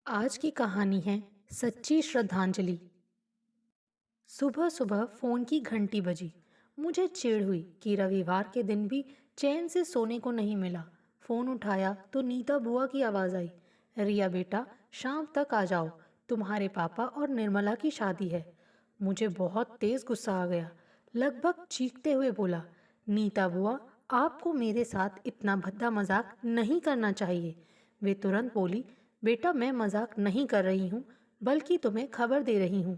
आज की कहानी है सच्ची श्रद्धांजलि। सुबह सुबह फोन की घंटी बजी। मुझे चिढ़ हुई कि रविवार के दिन भी चैन से सोने को नहीं मिला। फोन उठाया तो नीता बुआ की आवाज आई, रिया बेटा, शाम तक आ जाओ, तुम्हारे पापा और निर्मला की शादी है। मुझे बहुत तेज गुस्सा आ गया। लगभग चीखते हुए बोला, नीता बुआ, आपको मेरे साथ इतना भद्दा मजाक नहीं करना चाहिए। वे तुरंत बोली, बेटा मैं मजाक नहीं कर रही हूँ, बल्कि तुम्हें खबर दे रही हूँ।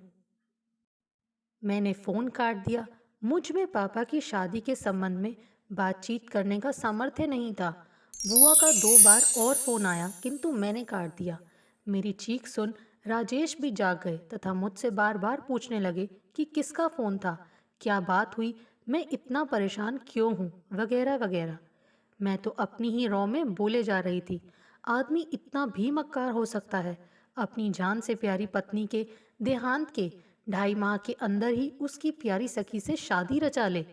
मैंने फोन काट दिया। मुझ में पापा की शादी के संबंध में बातचीत करने का सामर्थ्य नहीं था। बुआ का 2 बार और फोन आया किंतु मैंने काट दिया। मेरी चीख सुन राजेश भी जाग गए तथा मुझसे बार बार पूछने लगे कि किसका फोन था, क्या बात हुई, मैं इतना परेशान क्यों हूँ, वगैरह वगैरह। मैं तो अपनी ही रौ में बोले जा रही थी। आदमी इतना भी मक्कार हो सकता है, अपनी जान से प्यारी पत्नी के देहांत के 2.5 माह के अंदर ही उसकी प्यारी सखी से शादी रचा ले।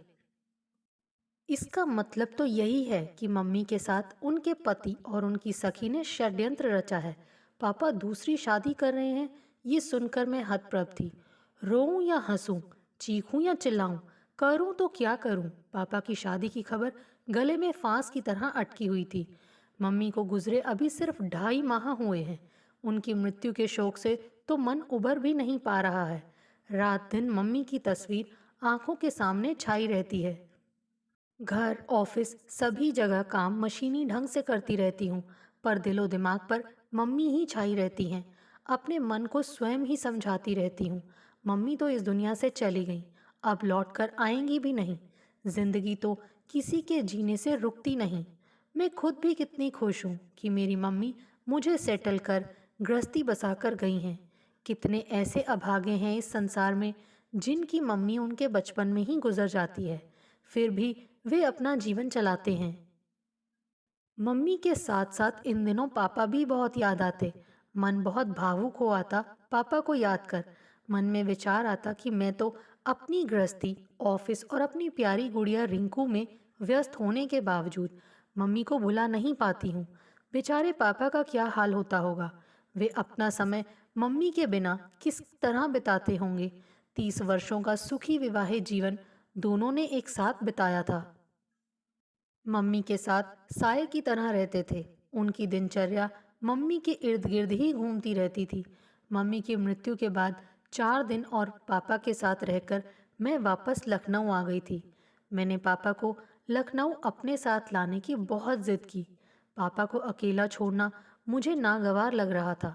इसका मतलब तो यही है कि मम्मी के साथ उनके पति और उनकी सखी ने षड्यंत्र रचा है। पापा दूसरी शादी कर रहे हैं। ये सुनकर मैं हतप्रभ थी। रोऊं या हंसूं, चीखूं या चिल्लाऊं, करूं तो क्या करूं। पापा की शादी की खबर गले में फांस की तरह अटकी हुई थी। मम्मी को गुजरे अभी सिर्फ 2.5 माह हुए हैं। उनकी मृत्यु के शोक से तो मन उबर भी नहीं पा रहा है। रात दिन मम्मी की तस्वीर आंखों के सामने छाई रहती है। घर, ऑफिस, सभी जगह काम मशीनी ढंग से करती रहती हूँ, पर दिलो दिमाग पर मम्मी ही छाई रहती हैं। अपने मन को स्वयं ही समझाती रहती हूँ, मम्मी तो इस दुनिया से चली गई, अब लौट कर आएंगी भी नहीं। जिंदगी तो किसी के जीने से रुकती नहीं। मैं खुद भी कितनी खुश हूँ कि मेरी मम्मी मुझे सेटल कर गृहस्थी बसा कर गई हैं। कितने ऐसे अभागे हैं इस संसार में जिनकी मम्मी उनके बचपन में ही गुजर जाती है, फिर भी वे अपना जीवन चलाते हैं। मम्मी के साथ साथ इन दिनों पापा भी बहुत याद आते। मन बहुत भावुक हो आता पापा को याद कर। मन में विचार आता कि मैं तो अपनी गृहस्थी, ऑफिस और अपनी प्यारी गुड़िया रिंकू में व्यस्त होने के बावजूद मम्मी को भुला नहीं पाती हूँ। बेचारे पापा का क्या हाल होता होगा। वे अपना समय मम्मी के बिना किस तरह बिताते होंगे। 30 वर्षों का सुखी विवाहित जीवन दोनों ने एक साथ बिताया था। मम्मी के साथ साय की तरह रहते थे। उनकी दिनचर्या मम्मी के इर्द गिर्द ही घूमती रहती थी। मम्मी की मृत्यु के बाद 4 दिन और पापा के साथ रहकर मैं वापस लखनऊ आ गई थी। मैंने पापा को लखनऊ अपने साथ लाने की बहुत जिद की। पापा को अकेला छोड़ना मुझे नागवार लग रहा था।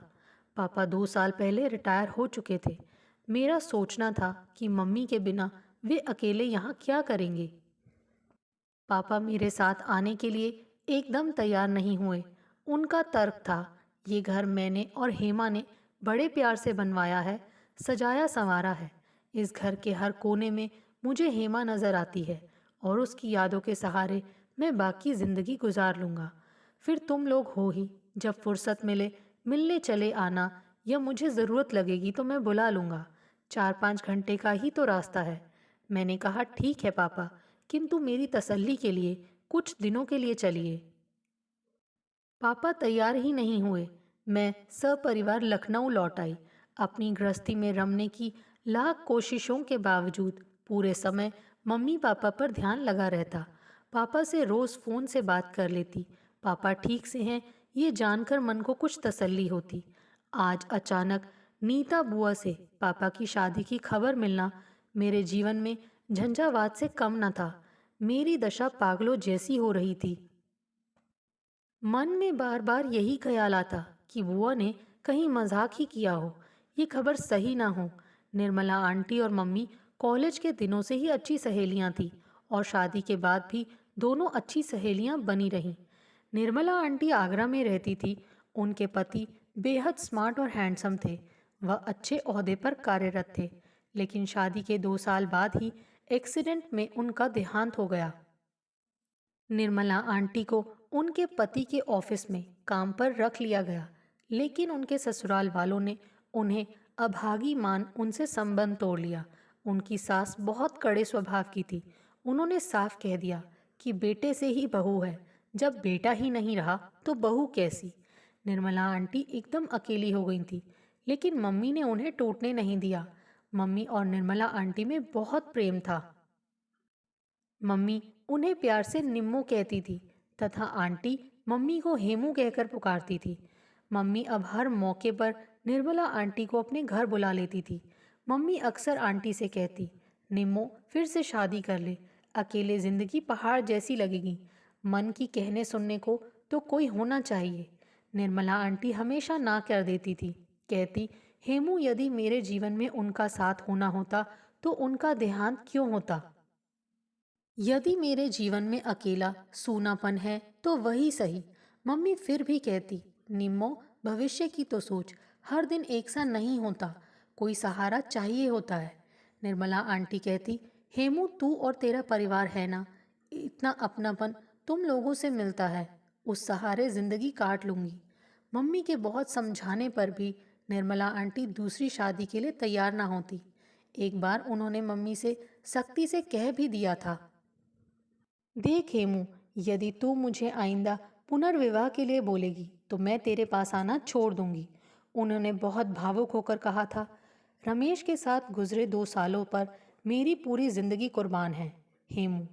पापा 2 साल पहले रिटायर हो चुके थे। मेरा सोचना था कि मम्मी के बिना वे अकेले यहाँ क्या करेंगे। पापा मेरे साथ आने के लिए एकदम तैयार नहीं हुए। उनका तर्क था, ये घर मैंने और हेमा ने बड़े प्यार से बनवाया है, सजाया संवारा है। इस घर के हर कोने में मुझे हेमा नजर आती है और उसकी यादों के सहारे मैं बाकी जिंदगी गुजार लूंगा। फिर तुम लोग हो ही, जब फुर्सत मिले मिलने चले आना, या मुझे ज़रूरत लगेगी तो मैं बुला लूंगा। 4-5 घंटे का ही तो रास्ता है। मैंने कहा, ठीक है पापा, किंतु मेरी तसल्ली के लिए कुछ दिनों के लिए चलिए। पापा तैयार ही नहीं हुए। मैं सपरिवार लखनऊ लौट आई। अपनी गृहस्थी में रमने की लाख कोशिशों के बावजूद पूरे समय मम्मी पापा पर ध्यान लगा रहता। पापा से रोज फोन से बात कर लेती। पापा ठीक से हैं ये जानकर मन को कुछ तसल्ली होती। आज अचानक नीता बुआ से पापा की शादी की खबर मिलना मेरे जीवन में झंझावात से कम न था। मेरी दशा पागलों जैसी हो रही थी। मन में बार बार यही ख्याल आता कि बुआ ने कहीं मजाक ही किया हो, ये खबर सही ना हो। निर्मला आंटी और मम्मी कॉलेज के दिनों से ही अच्छी सहेलियां थी और शादी के बाद भी दोनों अच्छी सहेलियां बनी रहीं। निर्मला आंटी आगरा में रहती थी। उनके पति बेहद स्मार्ट और हैंडसम थे। वह अच्छे ओहदे पर कार्यरत थे, लेकिन शादी के 2 साल बाद ही एक्सीडेंट में उनका देहांत हो गया। निर्मला आंटी को उनके पति के ऑफिस में काम पर रख लिया गया, लेकिन उनके ससुराल वालों ने उन्हें अभागी मान उनसे संबंध तोड़ लिया। उनकी सास बहुत कड़े स्वभाव की थी। उन्होंने साफ कह दिया कि बेटे से ही बहू है, जब बेटा ही नहीं रहा तो बहू कैसी। निर्मला आंटी एकदम अकेली हो गई थी, लेकिन मम्मी ने उन्हें टूटने नहीं दिया। मम्मी और निर्मला आंटी में बहुत प्रेम था। मम्मी उन्हें प्यार से निम्मो कहती थी तथा आंटी मम्मी को हेमू कहकर पुकारती थी। मम्मी अब हर मौके पर निर्मला आंटी को अपने घर बुला लेती थी। मम्मी अक्सर आंटी से कहती, निम्मो फिर से शादी कर ले, अकेले जिंदगी पहाड़ जैसी लगेगी। मन की कहने सुनने को तो कोई होना चाहिए। निर्मला आंटी हमेशा ना कर देती थी। कहती, हेमू यदि मेरे जीवन में उनका साथ होना होता तो उनका देहांत क्यों होता। यदि मेरे जीवन में अकेला सूनापन है तो वही सही। मम्मी फिर भी कहती, निम्मो भविष्य की तो सोच, हर दिन एक सा नहीं होता, कोई सहारा चाहिए होता है। निर्मला आंटी कहती, हेमू तू और तेरा परिवार है ना, इतना अपनापन तुम लोगों से मिलता है, उस सहारे जिंदगी काट लूंगी। मम्मी के बहुत समझाने पर भी निर्मला आंटी दूसरी शादी के लिए तैयार ना होती। एक बार उन्होंने मम्मी से सख्ती से कह भी दिया था, देख हेमू, यदि तू मुझे आइंदा पुनर्विवाह के लिए बोलेगी तो मैं तेरे पास आना छोड़ दूंगी। उन्होंने बहुत भावुक होकर कहा था, रमेश के साथ गुजरे 2 सालों पर मेरी पूरी जिंदगी कुर्बान है। हेमू।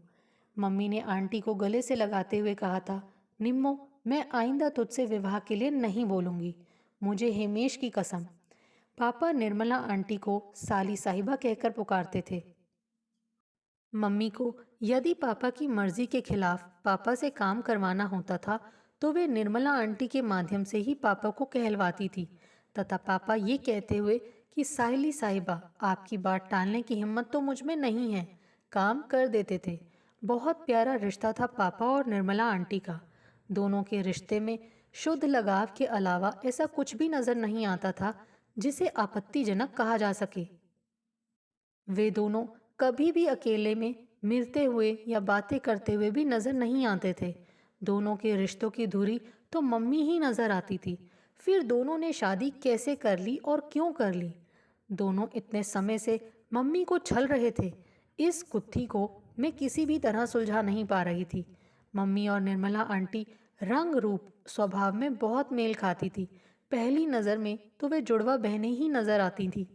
मम्मी ने आंटी को गले से लगाते हुए कहा था, निम्मो मैं आइंदा तुझसे विवाह के लिए नहीं बोलूंगी, मुझे हेमेश की कसम। पापा निर्मला आंटी को साली साहिबा कहकर पुकारते थे। मम्मी को यदि पापा की मर्जी के खिलाफ पापा से काम करवाना होता था तो वे निर्मला आंटी के माध्यम से ही पापा को कहलवाती थी तथा पापा ये कहते हुए कि साहिली साहिबा आपकी बात टालने की हिम्मत तो मुझ में नहीं है, काम कर देते थे। बहुत प्यारा रिश्ता था पापा और निर्मला आंटी का। दोनों के रिश्ते में शुद्ध लगाव के अलावा ऐसा कुछ भी नजर नहीं आता था जिसे आपत्तिजनक कहा जा सके। वे दोनों कभी भी अकेले में मिलते हुए या बातें करते हुए भी नजर नहीं आते थे। दोनों के रिश्तों की धुरी तो मम्मी ही नजर आती थी। फिर दोनों ने शादी कैसे कर ली और क्यों कर ली। दोनों इतने समय से मम्मी को छल रहे थे। इस गुत्थी को मैं किसी भी तरह सुलझा नहीं पा रही थी। मम्मी और निर्मला आंटी रंग रूप स्वभाव में बहुत मेल खाती थी। पहली नज़र में तो वे जुड़वा बहनें ही नजर आती थी।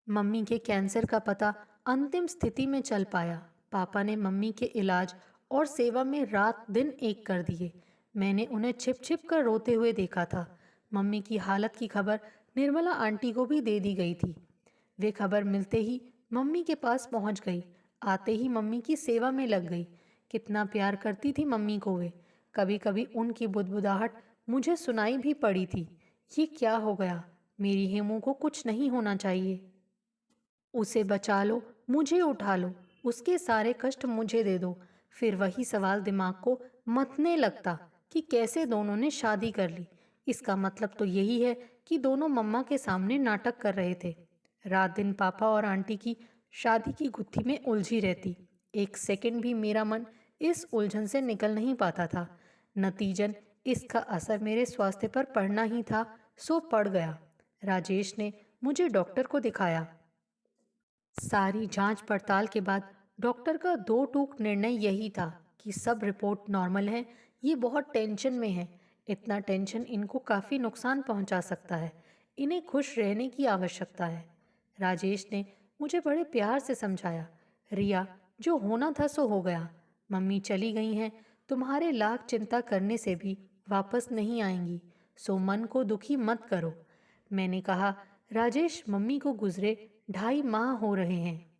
मम्मी के कैंसर का पता अंतिम स्थिति में चल पाया। पापा ने मम्मी के इलाज और सेवा में रात दिन एक कर दिए। मैंने उन्हें छिप छिप कर रोते हुए देखा था। मम्मी की हालत की खबर निर्मला आंटी को भी दे दी गई थी। वे खबर मिलते ही मम्मी के पास पहुंच गई। आते ही मम्मी की सेवा में लग गई। कितना प्यार करती थी मम्मी को वे। कभी कभी उनकी बुदबुदाहट मुझे सुनाई भी पड़ी थी। ये क्या हो गया, मेरी हेमू को कुछ नहीं होना चाहिए, उसे बचा लो, मुझे उठा लो, उसके सारे कष्ट मुझे दे दो। फिर वही सवाल दिमाग को मतने लगता कि कैसे दोनों ने शादी कर ली। इसका मतलब तो यही है कि दोनों मम्मा के सामने नाटक कर रहे थे। रात दिन पापा और आंटी की शादी की गुत्थी में उलझी रहती। एक सेकंड भी मेरा मन इस उलझन से निकल नहीं पाता था। नतीजन इसका असर मेरे स्वास्थ्य पर पड़ना ही था, सो पड़ गया। राजेश ने मुझे डॉक्टर को दिखाया। सारी जांच पड़ताल के बाद डॉक्टर का दो टूक निर्णय यही था कि सब रिपोर्ट नॉर्मल है। ये बहुत टेंशन में है। इतना टेंशन इनको काफ़ी नुकसान पहुंचा सकता है। इन्हें खुश रहने की आवश्यकता है। राजेश ने मुझे बड़े प्यार से समझाया, रिया जो होना था सो हो गया। मम्मी चली गई हैं, तुम्हारे लाख चिंता करने से भी वापस नहीं आएंगी, सो मन को दुखी मत करो। मैंने कहा, राजेश मम्मी को गुजरे 2.5 माह हो रहे हैं।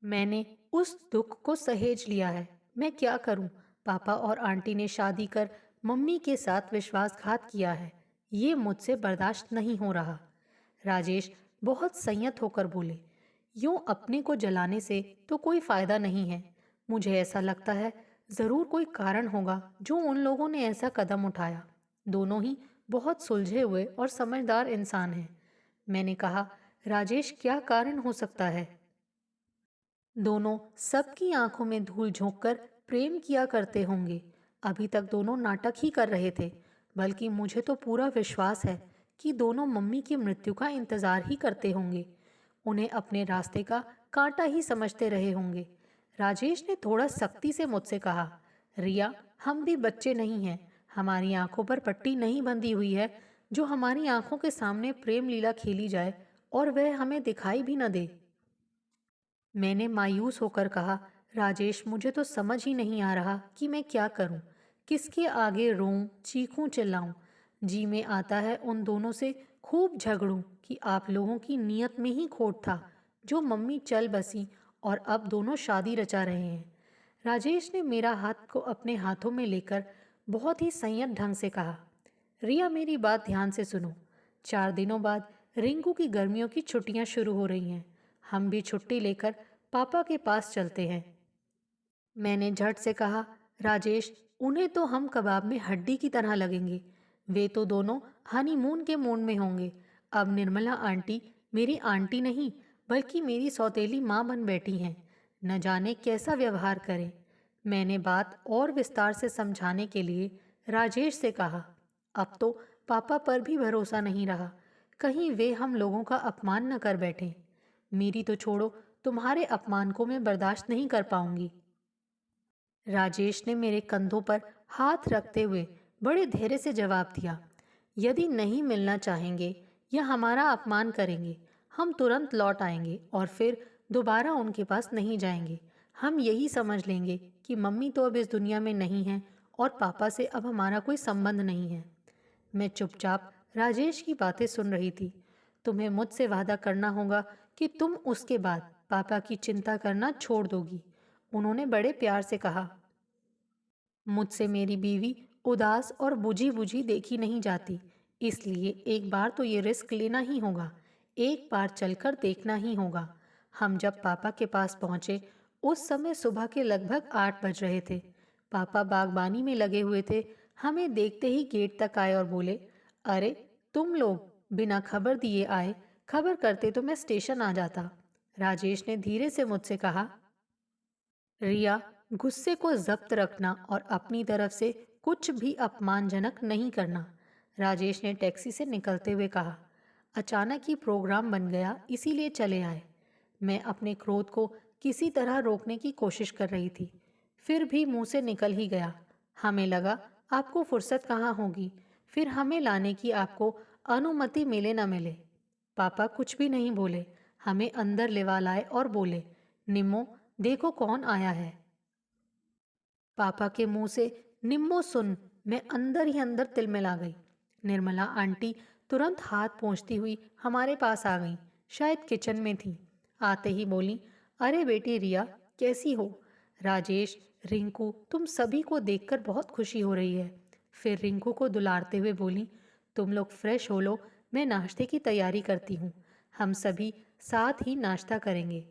मैंने उस दुख को सहेज लिया है। मैं क्या करूं? पापा और आंटी ने शादी कर मम्मी के साथ विश्वासघात किया है। ये मुझसे बर्दाश्त नहीं हो रहा। राजेश बहुत संयत होकर बोले, यूं अपने को जलाने से तो कोई फायदा नहीं है। मुझे ऐसा लगता है जरूर कोई कारण होगा जो उन लोगों ने ऐसा कदम उठाया। दोनों ही बहुत सुलझे हुए और समझदार इंसान हैं। मैंने कहा, राजेश क्या कारण हो सकता है? दोनों सबकी आंखों में धूल झोंककर प्रेम किया करते होंगे। अभी तक दोनों नाटक ही कर रहे थे। बल्कि मुझे तो पूरा विश्वास है कि दोनों मम्मी की मृत्यु का इंतजार ही करते होंगे। उन्हें अपने रास्ते का कांटा ही समझते रहे होंगे। राजेश ने थोड़ा सख्ती से मुझसे कहा, रिया हम भी बच्चे नहीं हैं, हमारी आंखों पर पट्टी नहीं बंधी हुई है जो हमारी आंखों के सामने प्रेम लीला खेली जाए और वह हमें दिखाई भी न दे। मैंने मायूस होकर कहा, राजेश, मुझे तो समझ ही नहीं आ रहा कि मैं क्या करूं, किसके आगे रोऊं, चीखूं, चिल्लाऊं। जी में आता है उन दोनों से खूब झगड़ूं कि आप लोगों की नीयत में ही खोट था, जो मम्मी चल बसी और अब दोनों शादी रचा रहे हैं। राजेश ने मेरा हाथ को अपने हाथों में लेकर बहुत ही संयत ढंग से कहा, रिया, मेरी बात ध्यान से सुनो। 4 दिनों बाद रिंकू की गर्मियों की छुट्टियां शुरू हो रही हैं। हम भी छुट्टी लेकर पापा के पास चलते हैं। मैंने झट से कहा, राजेश, उन्हें तो हम कबाब में हड्डी की तरह लगेंगे। वे तो दोनों हनीमून के मूड में होंगे। अब निर्मला आंटी मेरी आंटी नहीं बल्कि मेरी सौतेली माँ बन बैठी हैं। न जाने कैसा व्यवहार करें। मैंने बात और विस्तार से समझाने के लिए राजेश से कहा, अब तो पापा पर भी भरोसा नहीं रहा, कहीं वे हम लोगों का अपमान न कर बैठें। मेरी तो छोड़ो, तुम्हारे अपमान को मैं बर्दाश्त नहीं कर पाऊंगी। राजेश ने मेरे कंधों पर हाथ रखते हुए बड़े धैर्य से जवाब दिया, यदि नहीं मिलना चाहेंगे या हमारा अपमान करेंगे, हम तुरंत लौट आएंगे और फिर दोबारा उनके पास नहीं जाएंगे। हम यही समझ लेंगे कि मम्मी तो अब इस दुनिया में नहीं है और पापा से अब हमारा कोई संबंध नहीं है। मैं चुपचाप राजेश की बातें सुन रही थी। तुम्हें मुझसे वादा करना होगा कि तुम उसके बाद पापा की चिंता करना छोड़ दोगी, उन्होंने बड़े प्यार से कहा। मुझसे मेरी बीवी उदास और बुझी बुझी देखी नहीं जाती, इसलिए एक बार तो ये रिस्क लेना ही होगा, एक बार चलकर देखना ही होगा। हम जब पापा के पास पहुंचे उस समय सुबह के लगभग 8 बज रहे थे। पापा बागबानी में लगे हुए थे। हमें देखते ही गेट तक आए और बोले, अरे, तुम लोग बिना खबर दिए आए, खबर करते तो मैं स्टेशन आ जाता। राजेश ने धीरे से मुझसे कहा, रिया, गुस्से को जब्त रखना और अपनी तरफ से कुछ भी अपमानजनक नहीं करना। राजेश ने टैक्सी से निकलते हुए कहा, अचानक ही प्रोग्राम बन गया इसीलिए चले आए। मैं अपने क्रोध को किसी तरह रोकने की कोशिश कर रही थी, फिर भी मुंह से निकल ही गया। हमें लगा आपको फुर्सत कहाँ होगी, फिर हमें लाने की आपको अनुमति मिले न मिले। पापा कुछ भी नहीं बोले, हमें अंदर लेवा लाए और बोले, निम्मो, देखो कौन आया है। पापा के मुंह से निम्मो सुन मैं अंदर ही अंदर तिलमिला गई। निर्मला आंटी तुरंत हाथ पोंछती हुई हमारे पास आ गई, शायद किचन में थी। आते ही बोली, अरे बेटी रिया, कैसी हो? राजेश, रिंकू, तुम सभी को देखकर बहुत खुशी हो रही है। फिर रिंकू को दुलारते हुए बोली, तुम लोग फ्रेश हो लो, मैं नाश्ते की तैयारी करती हूँ। हम सभी साथ ही नाश्ता करेंगे।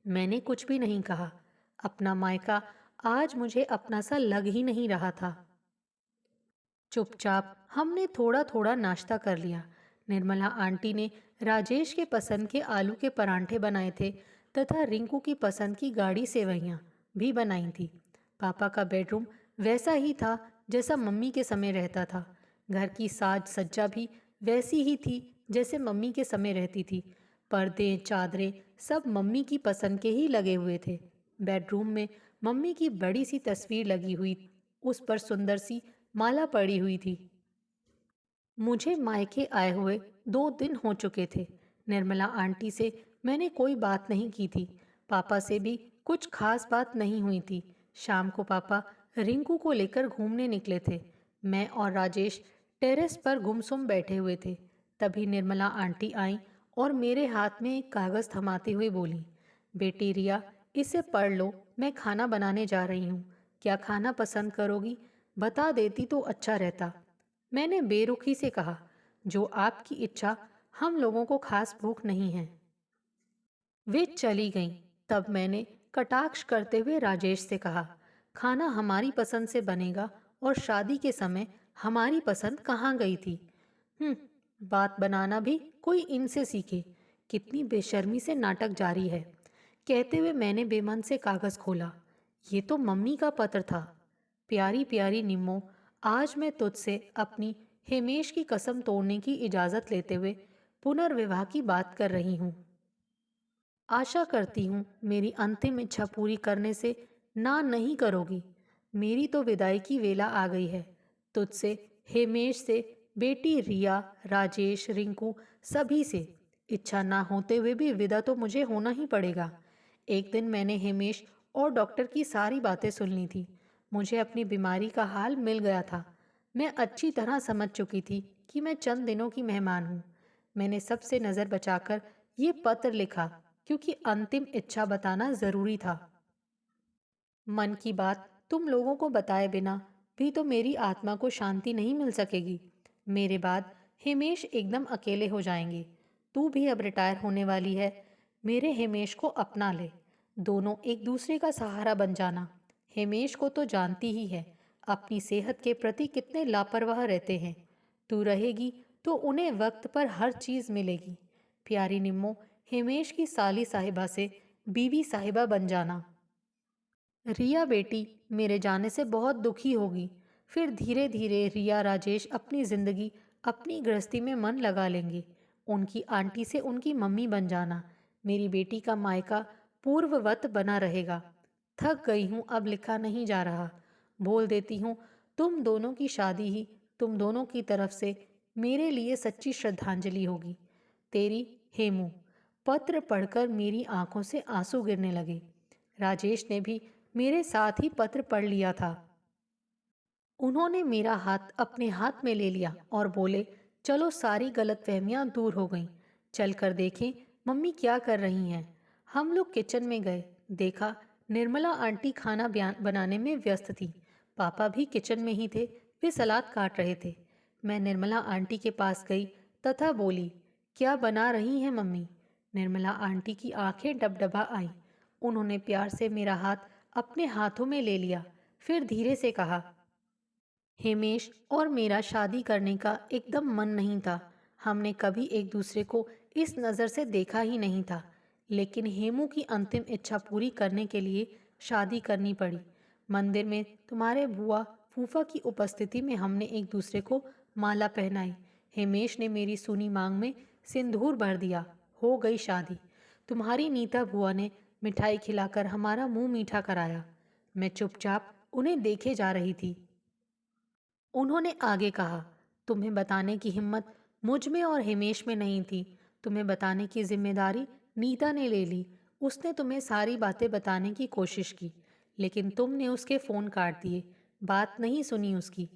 मैंने कुछ भी नहीं कहा। अपना मायका आज मुझे अपना सा लग ही नहीं रहा था। चुपचाप हमने थोड़ा थोड़ा नाश्ता कर लिया। निर्मला आंटी ने राजेश के पसंद के आलू के परांठे बनाए थे तथा रिंकू की पसंद की गाढ़ी सेवइयां भी बनाई थी। पापा का बेडरूम वैसा ही था जैसा मम्मी के समय रहता था। घर की साज सज्जा भी वैसी ही थी जैसे मम्मी के समय रहती थी। पर्दे, चादरें सब मम्मी की पसंद के ही लगे हुए थे। बेडरूम में मम्मी की बड़ी सी तस्वीर लगी हुई, उस पर सुंदर सी माला पड़ी हुई थी। मुझे मायके आए हुए 2 दिन हो चुके थे। निर्मला आंटी से मैंने कोई बात नहीं की थी। पापा से भी कुछ खास बात नहीं हुई थी। शाम को पापा रिंकू को लेकर घूमने निकले थे। मैं और राजेश टेरेस पर गुमसुम बैठे हुए थे। तभी निर्मला आंटी आई और मेरे हाथ में एक कागज़ थमाती हुई बोली, बेटी रिया, इसे पढ़ लो, मैं खाना बनाने जा रही हूँ। क्या खाना पसंद करोगी? बता देती तो अच्छा रहता। मैंने बेरुखी से कहा, जो आपकी इच्छा, हम लोगों को खास भूख नहीं है। वे चली गईं। तब मैंने कटाक्ष करते हुए राजेश से कहा, खाना हमारी पसंद से बनेगा और शादी के समय हमारी पसंद कहाँ गई थी? बात बनाना भी कोई इनसे सीखे। कितनी बेशर्मी से नाटक जारी है। कहते हुए मैंने बेमन से कागज खोला। ये तो मम्मी का पत्र था। प्यारी प्यारी निम्मो, आज मैं तुझसे अपनी हिमेश की कसम तोड़ने की इजाज़त लेते हुए पुनर्विवाह की बात कर रही हूँ। आशा करती हूँ मेरी अंतिम इच्छा पूरी करने से ना नहीं करोगी। मेरी तो विदाई की वेला आ गई है। तुझसे, हेमेश से, बेटी रिया, राजेश, रिंकू, सभी से। इच्छा ना होते हुए भी विदा तो मुझे होना ही पड़ेगा। एक दिन मैंने हेमेश और डॉक्टर की सारी बातें सुन ली थी। मुझे अपनी बीमारी का हाल मिल गया था। मैं अच्छी तरह समझ चुकी थी कि मैं चंद दिनों की मेहमान हूँ। मैंने सबसे नज़र बचाकर ये पत्र लिखा, क्योंकि अंतिम इच्छा बताना ज़रूरी था। मन की बात तुम लोगों को बताए बिना भी तो मेरी आत्मा को शांति नहीं मिल सकेगी। मेरे बाद हिमेश एकदम अकेले हो जाएंगे। तू भी अब रिटायर होने वाली है। मेरे हिमेश को अपना ले। दोनों एक दूसरे का सहारा बन जाना। हिमेश को तो जानती ही है, अपनी सेहत के प्रति कितने लापरवाह रहते हैं। तू रहेगी तो उन्हें वक्त पर हर चीज़ मिलेगी। प्यारी निम्मो, हिमेश की साली साहिबा से बीवी साहिबा बन जाना। रिया बेटी मेरे जाने से बहुत दुखी होगी। फिर धीरे धीरे रिया राजेश अपनी जिंदगी, अपनी गृहस्थी में मन लगा लेंगे। उनकी आंटी से उनकी मम्मी बन जाना। मेरी बेटी का मायका पूर्ववत बना रहेगा। थक गई हूँ, अब लिखा नहीं जा रहा। बोल देती हूँ, तुम दोनों की शादी ही तुम दोनों की तरफ से मेरे लिए सच्ची श्रद्धांजलि होगी। तेरी, हेमू। पत्र पढ़कर मेरी आंखों से आंसू गिरने लगे। राजेश ने भी मेरे साथ ही पत्र पढ़ लिया था। उन्होंने मेरा हाथ अपने हाथ में ले लिया और बोले, चलो सारी गलतफहमियां दूर हो गईं। चलकर देखें मम्मी क्या कर रही हैं। हम लोग किचन में गए। देखा निर्मला आंटी खाना बनाने में व्यस्त थी। पापा भी किचन में ही थे। वे सलाद काट रहे थे। मैं निर्मला आंटी के पास गई तथा बोली, क्या बना रही हैं मम्मी। निर्मला आंटी की आंखें डबडबा आईं। उन्होंने प्यार से मेरा हाथ अपने हाथों में ले लिया। फिर धीरे से कहा, हिमेश और मेरा शादी करने का एकदम मन नहीं था। हमने कभी एक दूसरे को इस नज़र से देखा ही नहीं था। लेकिन हेमू की अंतिम इच्छा पूरी करने के लिए शादी करनी पड़ी। मंदिर में तुम्हारे बुआ फूफा की उपस्थिति में हमने एक दूसरे को माला पहनाई। हिमेश ने मेरी सूनी मांग में सिंदूर भर दिया। हो गई शादी। तुम्हारी नीता बुआ ने मिठाई खिलाकर हमारा मुंह मीठा कराया। मैं चुपचाप उन्हें देखे जा रही थी। उन्होंने आगे कहा, तुम्हें बताने की हिम्मत मुझ में और हिमेश में नहीं थी। तुम्हें बताने की जिम्मेदारी नीता ने ले ली। उसने तुम्हें सारी बातें बताने की कोशिश की, लेकिन तुमने उसके फ़ोन काट दिए। बात नहीं सुनी उसकी।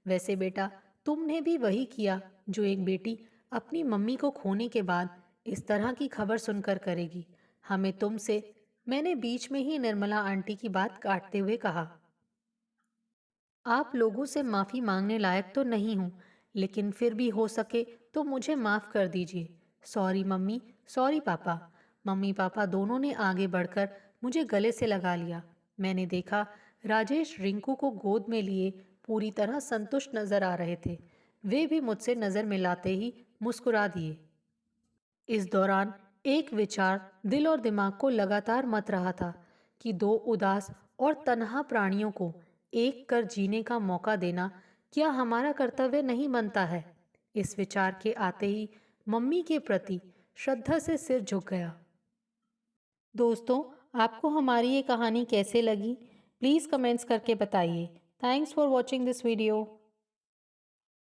वैसे बेटा, तुमने भी वही किया जो एक बेटी अपनी मम्मी को खोने के बाद इस तरह की खबर सुनकर करेगी। हमें तुमसे, मैंने बीच में ही निर्मला आंटी की बात काटते हुए कहा, आप लोगों से माफ़ी मांगने लायक तो नहीं हूँ, लेकिन फिर भी हो सके तो मुझे माफ़ कर दीजिए। सॉरी मम्मी, सॉरी पापा। मम्मी पापा दोनों ने आगे बढ़कर मुझे गले से लगा लिया। मैंने देखा राजेश रिंकू को गोद में लिए पूरी तरह संतुष्ट नजर आ रहे थे। वे भी मुझसे नज़र मिलाते ही मुस्कुरा दिए। इस दौरान एक विचार दिल और दिमाग को लगातार मत रहा था कि दो उदास और तन्हा प्राणियों को एक कर जीने का मौका देना क्या हमारा कर्तव्य नहीं बनता है। इस विचार के आते ही मम्मी के प्रति श्रद्धा से सिर झुक गया। दोस्तों, आपको हमारी ये कहानी कैसे लगी? प्लीज़ कमेंट्स करके बताइए। Thanks for watching this video.